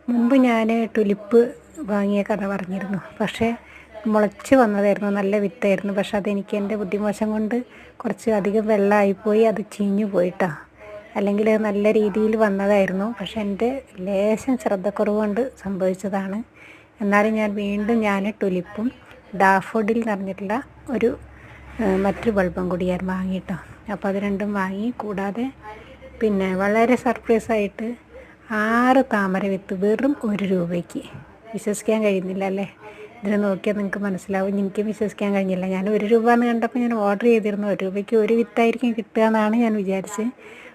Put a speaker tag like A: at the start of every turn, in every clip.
A: മുമ്പ് ഞാൻ ടുലിപ്പ് വാങ്ങിയ കഥ പറഞ്ഞിരുന്നു. പക്ഷേ മുളച്ച് വന്നതായിരുന്നു, നല്ല വിത്തായിരുന്നു. പക്ഷെ അതെനിക്ക് എൻ്റെ ബുദ്ധിമോശം കൊണ്ട് കുറച്ച് അധികം വെള്ളമായിപ്പോയി, അത് ചീഞ്ഞു പോയിട്ടോ. അല്ലെങ്കിൽ അത് നല്ല രീതിയിൽ വന്നതായിരുന്നു. പക്ഷെ എൻ്റെ ലേശം ശ്രദ്ധക്കുറവ് കൊണ്ട് സംഭവിച്ചതാണ്. എന്നാലും ഞാൻ വീണ്ടും ടുലിപ്പും ഡാഫോഡിൽ എന്ന് പറഞ്ഞിട്ടുള്ള ഒരു മറ്റൊരു ബൾബും കൂടി ഞാൻ വാങ്ങിയിട്ടോ. അപ്പോൾ അത് രണ്ടും വാങ്ങി. കൂടാതെ പിന്നെ വളരെ സർപ്രൈസായിട്ട് 6 താമര വിത്ത് വെറും 1 രൂപയ്ക്ക്. വിശ്വസിക്കാൻ കഴിയുന്നില്ല അല്ലേ? ഇതിന് നോക്കിയാൽ നിങ്ങൾക്ക് മനസ്സിലാവും. എനിക്കും വിശ്വസിക്കാൻ കഴിഞ്ഞില്ല. ഞാൻ 1 രൂപ എന്ന് കണ്ടപ്പോൾ ഞാൻ ഓർഡർ ചെയ്തിരുന്നു. 1 രൂപയ്ക്ക് 1 വിത്തായിരിക്കും കിട്ടുക എന്നാണ് ഞാൻ വിചാരിച്ചത്.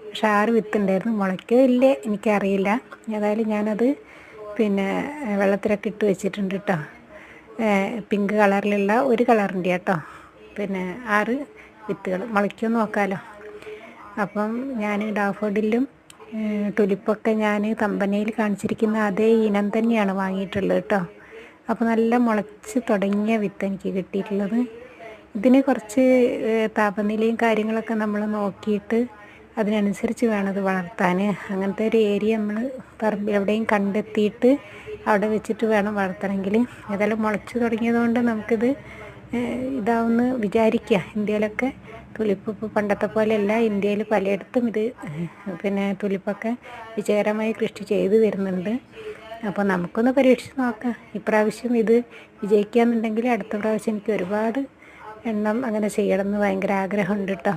A: പക്ഷെ 6 വിത്ത് ഉണ്ടായിരുന്നു. മുളയ്ക്കോ ഇല്ലേ എനിക്കറിയില്ല. ഏതായാലും ഞാനത് പിന്നെ വെള്ളത്തിലൊക്കെ ഇട്ട് വെച്ചിട്ടുണ്ട് കേട്ടോ. പിങ്ക് കളറിലുള്ള ഒരു കളറിൻ്റെ കേട്ടോ. പിന്നെ 6 വിത്തുകൾ മുളയ്ക്കുമെന്ന് നോക്കാമല്ലോ. അപ്പം ഞാൻ ഡാഫോഡിലും ടുലിപ്പൊക്കെ ഞാൻ തമ്പനയിൽ കാണിച്ചിരിക്കുന്ന അതേ ഇനം തന്നെയാണ് വാങ്ങിയിട്ടുള്ളത് കേട്ടോ. അപ്പോൾ നല്ല മുളച്ച് തുടങ്ങിയ വിത്ത് എനിക്ക് കിട്ടിയിട്ടുള്ളത്. ഇതിന് കുറച്ച് താപനിലയും കാര്യങ്ങളൊക്കെ നമ്മൾ നോക്കിയിട്ട് അതിനനുസരിച്ച് വേണം ഇത് വളർത്താൻ. അങ്ങനത്തെ ഒരു ഏരിയ നമ്മൾ പറമ്പിൽ എവിടെയും കണ്ടെത്തിയിട്ട് അവിടെ വെച്ചിട്ട് വേണം വളർത്തണമെങ്കിൽ. ഏതായാലും മുളച്ച് തുടങ്ങിയതുകൊണ്ട് നമുക്കിത് ഇതാവുമെന്ന് വിചാരിക്കുക. ഇന്ത്യയിലൊക്കെ ടുലിപ്പ് ഇപ്പോൾ പണ്ടത്തെ പോലെയല്ല. ഇന്ത്യയിൽ പലയിടത്തും ഇത് പിന്നെ ടുലിപ്പൊക്കെ വിജയകരമായി കൃഷി ചെയ്ത് വരുന്നുണ്ട്. അപ്പോൾ നമുക്കൊന്ന് പരീക്ഷിച്ച് നോക്കാം. ഇപ്രാവശ്യം ഇത് വിജയിക്കുകയെന്നുണ്ടെങ്കിൽ അടുത്ത പ്രാവശ്യം എനിക്ക് ഒരുപാട് എണ്ണം അങ്ങനെ ചെയ്യണമെന്ന് ഭയങ്കര ആഗ്രഹമുണ്ട് കേട്ടോ.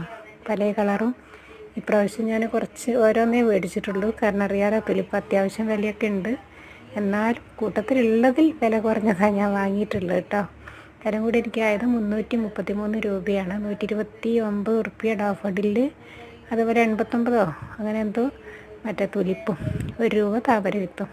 A: പല കളറും ഇപ്രാവശ്യം ഞാൻ കുറച്ച് ഓരോന്നേ മേടിച്ചിട്ടുള്ളൂ. കാരണം അറിയാലോ ടുലിപ്പ് അത്യാവശ്യം വിലയൊക്കെ ഉണ്ട്. എന്നാലും കൂട്ടത്തിലുള്ളതിൽ വില കുറഞ്ഞതാണ് ഞാൻ വാങ്ങിയിട്ടുള്ളത് കേട്ടോ. വില കൂടി എനിക്കായത് 333 രൂപയാണ്. 129 റുപ്യ ഡാഫോഡിൽ, അതുപോലെ 89 അങ്ങനെ എന്തോ മറ്റേ ടുലിപ്പും, 1 രൂപ താമര വിത്തും.